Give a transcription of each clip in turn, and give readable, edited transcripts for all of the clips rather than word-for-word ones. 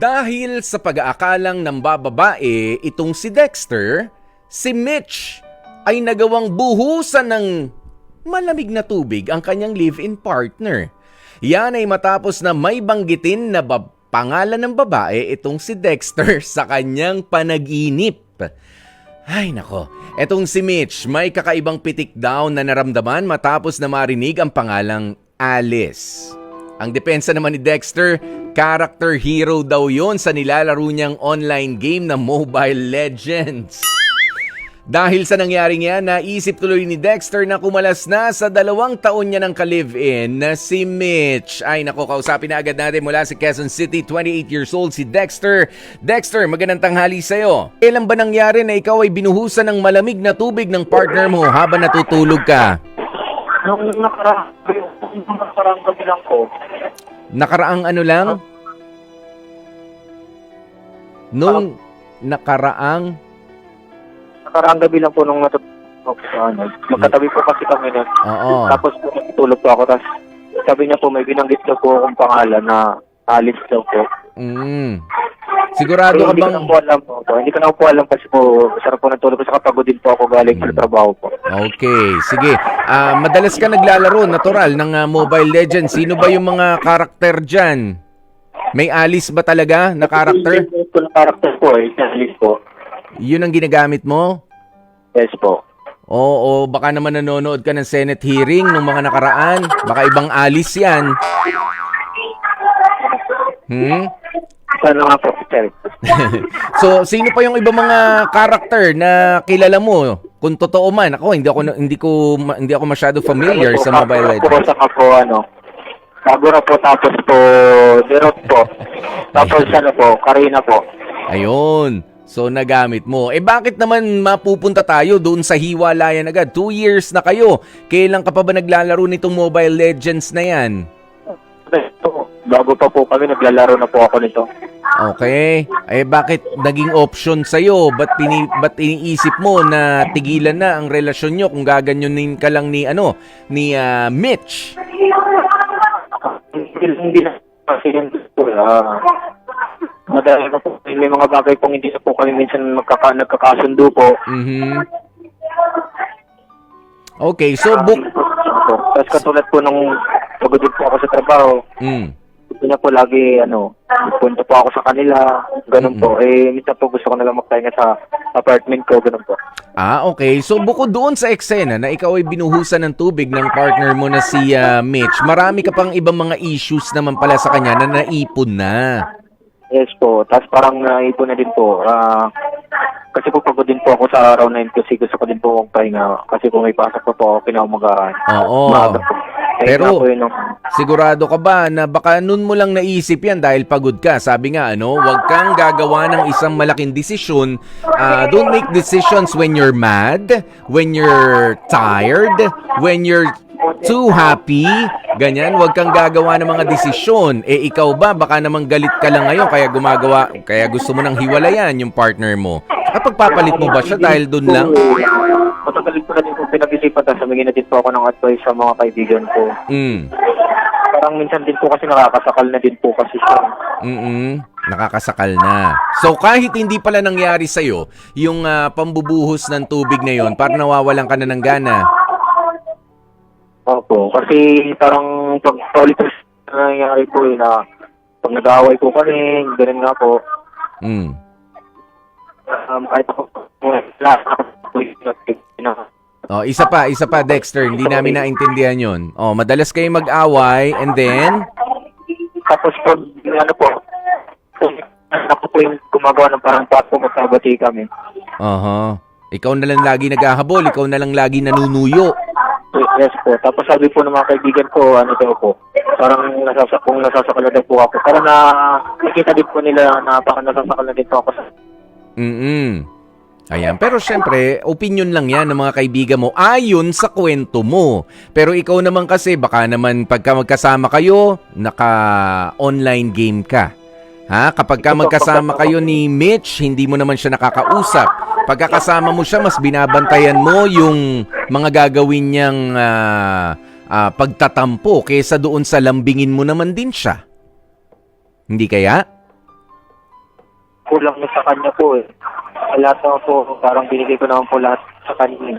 Dahil sa pag-aakalang nambababae itong si Dexter, si Mitch ay nagawang buhusan ng malamig na tubig ang kanyang live-in partner. Yan ay matapos na may banggitin na pangalan ng babae itong si Dexter sa kanyang panaginip. Ay nako, etong si Mitch may kakaibang pitik daw na naramdaman matapos na marinig ang pangalang Alice. Ang depensa naman ni Dexter, character hero daw yon sa nilalaro niyang online game na Mobile Legends. Dahil sa nangyaring yan, naisip tuloy ni Dexter na kumalas na sa 2 taon niya ng ka-live-in na si Mitch. Ay nako, kausapin na agad natin mula sa Quezon City, 28 years old, si Dexter. Dexter, magandang tanghali sa'yo. Kailan ba nangyari na ikaw ay binuhusan ng malamig na tubig ng partner mo habang natutulog ka? Nung nakaraang gabi lang po. Nakaraang ano lang? Nung nakaraang gabi lang po nung natutulog sa ano. Magkatabi po kasi kami nun. Oo. Tapos po natutulog po ako. Tapos sabi niya po may binanggit daw po akong pangalan na Alice daw po. Sigurado ka Hindi ko bang... na po alam po. Hindi ko na po alam kasi po sarap po natulog ko. Saka pagod din po ako galing sa trabaho po. Okay, sige. Madalas ka naglalaro, natural, ng Mobile Legends. Sino ba yung mga karakter dyan? May Alice ba talaga na karakter? Yung karakter po si Alice po. Yun ang ginagamit mo? Yes po. Oo, baka naman nanonood ka ng Senate hearing nung mga nakaraan. Baka ibang Alice yan. Sana nga po, sir. So, sino pa yung ibang mga karakter na kilala mo? Kung totoo man, ako hindi ako masyado familiar sa Mobile Legends. Saka po Kagura po, tapos po Derot po. Tapos po, Karina po. Ayun. So, nagamit mo. Bakit naman mapupunta tayo doon sa hiwalayan agad? 2 years na kayo. Kailan ka pa ba naglalaro nitong Mobile Legends na yan? Bago pa po kami, naglalaro na po ako nito. Okay. Bakit naging option sa'yo? Ba't iniisip mo na tigilan na ang relasyon nyo kung gaganyonin ka lang ni Mitch? Hindi na kasi yun po. Madami na po. May mga bagay pong hindi na po kami minsan nagkakasundo po. Okay, so Tapos katulad po nung pagod po ako sa trabaho. Hindi na po lagi, punta po ako sa kanila, ganun po. Minsan po gusto ko na lang magpahinga sa apartment ko, ganun po. Okay. So, bukod doon sa eksena na ikaw ay binuhusan ng tubig ng partner mo na si Mitch, marami ka pang ibang mga issues naman pala sa kanya na naipon na. Yes po. Tapos parang naipon na din po. Kasi po pagod din po ako sa araw na yun kasi gusto ko din po magpahinga. Kasi po may pasok po ako kinaumagaan. Oo. Pero sigurado ka ba na baka nun mo lang naisip yan dahil pagod ka? Sabi nga, huwag kang gagawa ng isang malaking desisyon. Don't make decisions when you're mad, when you're tired, when you're too happy. Ganyan, huwag kang gagawa ng mga desisyon. Ikaw ba? Baka naman galit ka lang ngayon kaya gusto mo nang hiwalayan yung partner mo. At pagpapalit mo ba siya dahil dun lang? Matagal ko na din po pinag-isipan tapos humingi na din po ako ng advice sa mga kaibigan ko. Parang minsan din po kasi nakakasakal na din po kasi siya. Nakakasakal na. So kahit hindi pala nangyari sa'yo yung pambubuhos ng tubig na yon, parang nawawalan ka na ng gana. Opo, kasi parang pag ulit na nangyari po na pag nag-aaway po kami, ganun nga po. Kahit ako isa pa Dexter, hindi namin naintindihan yun. Madalas kayo mag-away and then tapos pag ako po yung gumagawa ng parang po magkabati kami. Ikaw na lang lagi naghahabol, ikaw na lang lagi nanunuyo. Yes po. Tapos sabi po ng mga kaibigan ko, daw po, parang nasasakal na din po ako. Parang nakikita din po nila na parang nasasakal na din po ako sa... Ayan. Pero syempre, opinion lang yan ng mga kaibigan mo ayon sa kwento mo. Pero ikaw naman kasi, baka naman pagka magkasama kayo, naka-online game ka. Kapag ka magkasama kayo ni Mitch, hindi mo naman siya nakakausap. Pagkakasama mo siya, mas binabantayan mo yung mga gagawin niyang pagtatampo kaysa doon sa lambingin mo naman din siya. Hindi kaya? kulang na sa kanya po eh. Lahat naman po, parang binigay ko naman po lahat sa kanya.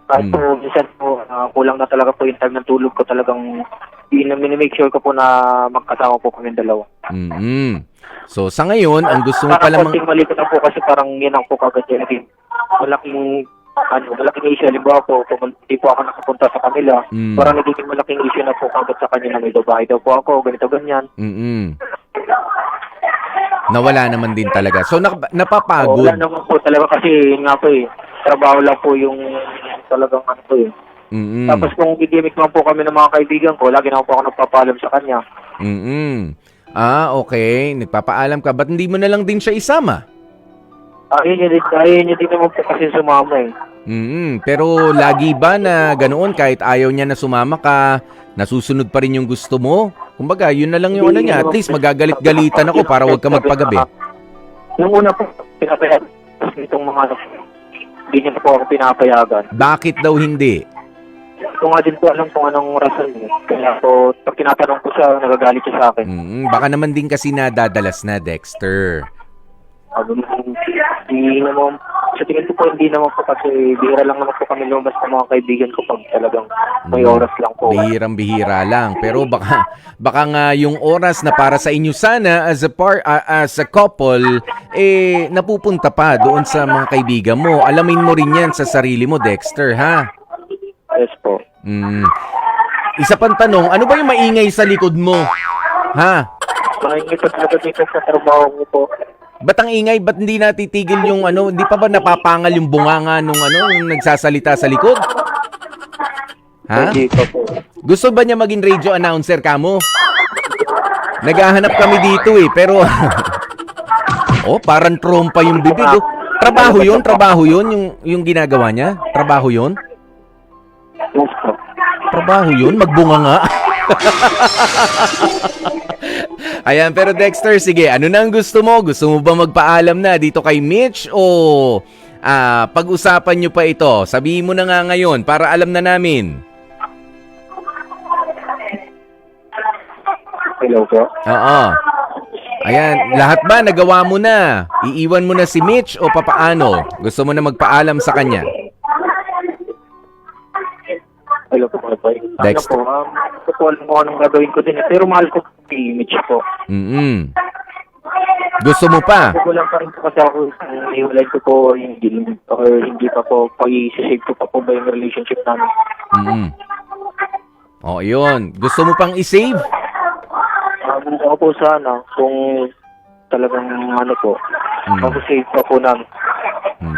Kahit po, minsan po, kulang na talaga po yung time ng tulog ko, talagang minimake sure ko po na magkasama po kami dalawa. So, sa ngayon, ang gusto mo pala... Parang mali ko na po kasi parang yan ang po kagad yan. Malaking issue. Halimbawa po, kung hindi po ako nakapunta sa kanila, parang nagiging malaking issue na po kagad sa kanya na may babae daw po ako, ganito, ganyan. Nawala naman din talaga. So, napapagod. Wala naman po talaga kasi yun nga po eh. Trabaho lang po yung talagang ano po eh. Tapos kung gigimik man po kami ng mga kaibigan ko, lagi naman po ako nagpapaalam sa kanya. Okay. Nagpapaalam ka. Ba't hindi mo na lang din siya isama? Ayun niya din naman po kasi sumama eh. Pero lagi ba na ganoon kahit ayaw niya na sumama ka, nasusunod pa rin yung gusto mo? Kumbaga, yun na lang yung ano niya. At least magagalit-galitan ako para wag ka magpagabi. Nung una po, pinapayagan. Itong mga hindi niya po ako pinapayagan. Bakit daw hindi? Ito nga din po alam kung anong rason eh. Kaya po, pag tinatanong ko siya, nagagalit siya sa akin. Baka naman din kasi nadadalas na, Dexter. Hindi naman, sa tingin ko po hindi naman po kasi bihira lang naman po kami lumabas ng mga kaibigan ko pag talagang may oras lang po. Bihirang-bihira lang. Pero baka nga yung oras na para sa inyo sana as a couple, napupunta pa doon sa mga kaibigan mo. Alamin mo rin yan sa sarili mo, Dexter, ha? Yes po. Isa pang tanong, ano ba yung maingay sa likod mo? Ha? Maingay pa talaga dito sa trabaho mo po. Ba't ang ingay? Ba't hindi natitigil yung ano? Hindi pa ba napapangal yung bunganga nung yung nagsasalita sa likod? Ha? Hindi pa po. Gusto ba niya maging radio announcer kamo? Naghahanap kami dito pero... parang trompa yung bibig. Trabaho yun yung ginagawa niya? Trabaho yun? Yes po. Trabaho yun? Magbunga nga. Ayan, pero Dexter, sige, ano na ang gusto mo? Gusto mo ba magpaalam na dito kay Mitch o pag-usapan nyo pa ito? Sabihin mo na nga ngayon para alam na namin. Hello po. Oo. Ayan, lahat ba nagawa mo na? Iiwan mo na si Mitch o papaano? Gusto mo na magpaalam sa kanya? Hello po, boy. Dexter. Ito po alam ko anong gagawin ko din. Pero mahal ko si Mitch po. Gusto mo pa? Gusto ko lang pa rin po kasi ako iwalay ko po hindi pa po pag-i-save ko pa po ba yung relationship namin. Yun. Gusto mo pang i-save? Ako po sana kung talagang mag-save pa po namin.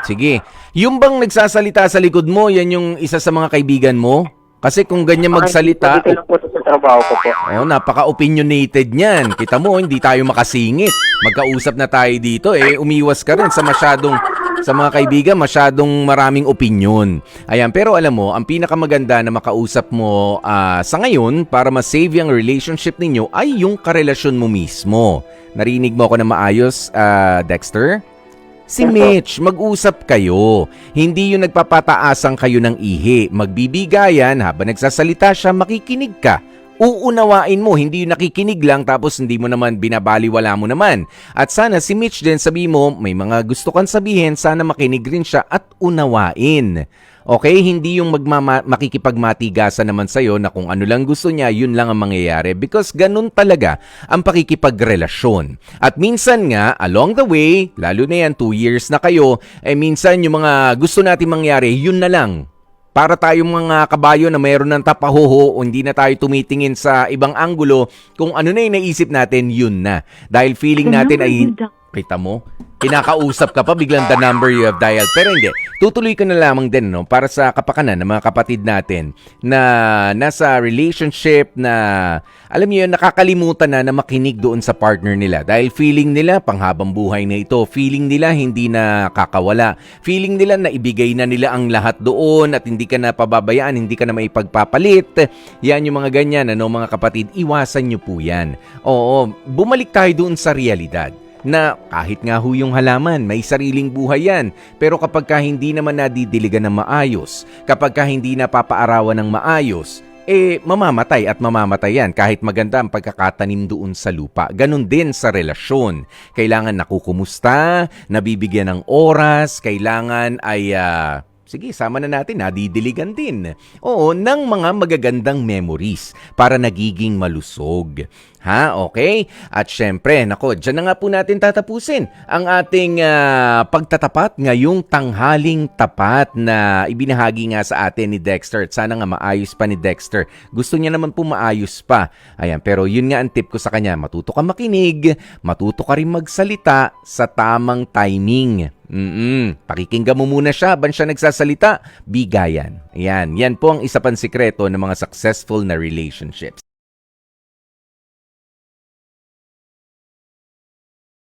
Sige. Yung bang nagsasalita sa likod mo, yan yung isa sa mga kaibigan mo? Kasi kung ganyan magsalita... Dito lang po sa trabaho ko po. Napaka-opinionated niyan. Kita mo, hindi tayo makasingit. Magkausap na tayo dito. Umiwas ka rin sa mga kaibigan, masyadong maraming opinion. Ayan, pero alam mo, ang pinakamaganda na makausap mo sa ngayon para ma-save yung relationship ninyo ay yung karelasyon mo mismo. Narinig mo ako na maayos, Dexter? Si Mitch, mag-usap kayo. Hindi yung nagpapataasan kayo ng ihi. Magbibigayan, habang nagsasalita siya, makikinig ka. Uunawain mo, hindi yung nakikinig lang tapos hindi mo naman binabaliwala mo naman. At sana si Mitch din, sabi mo, may mga gusto kang sabihin, sana makinig rin siya at unawain. Okay, hindi yung makikipagmatigasan naman sa'yo na kung ano lang gusto niya, yun lang ang mangyayari because ganun talaga ang pakikipagrelasyon. At minsan nga, along the way, lalo na yan 2 years na kayo, minsan yung mga gusto natin mangyari, yun na lang. Para tayong mga kabayo na mayroon ng tapahoho o hindi na tayo tumitingin sa ibang anggulo, kung ano na yung naisip natin, yun na. Dahil feeling natin ay... Kita mo? Kinakausap ka pa, biglang the number you have dialed. Pero hindi, tutuloy ko na lamang din para sa kapakanan ng mga kapatid natin na nasa relationship na, alam niyo yun, nakakalimutan na makinig doon sa partner nila. Dahil feeling nila, panghabang buhay na ito. Feeling nila, hindi na kakawala. Feeling nila na ibigay na nila ang lahat doon at hindi ka na pababayaan, hindi ka na maipagpapalit. Yan yung mga ganyan, mga kapatid, iwasan nyo po yan. Oo, bumalik tayo doon sa realidad. Na kahit nga ho yung halaman, may sariling buhay yan. Pero kapag ka hindi naman nadidiligan ng maayos, kapag ka hindi napapaarawan ng maayos, mamamatay at mamamatay yan kahit maganda ang pagkakatanim doon sa lupa. Ganon din sa relasyon. Kailangan nakukumusta, nabibigyan ng oras, kailangan ay, sige, sama na natin, nadidiligan din. Oo, ng mga magagandang memories para nagiging malusog. Ha, okay? At syempre, nako, dyan na nga po natin tatapusin ang ating pagtatapat ngayong tanghaling tapat na ibinahagi nga sa atin ni Dexter. At sana nga maayos pa ni Dexter. Gusto niya naman po maayos pa. Ayan, pero yun nga ang tip ko sa kanya. Matuto ka makinig, matuto ka rin magsalita sa tamang timing. Pakikinggan mo muna siya habang siya nagsasalita, bigayan. Ayan, yan po ang isa pang sikreto ng mga successful na relationships.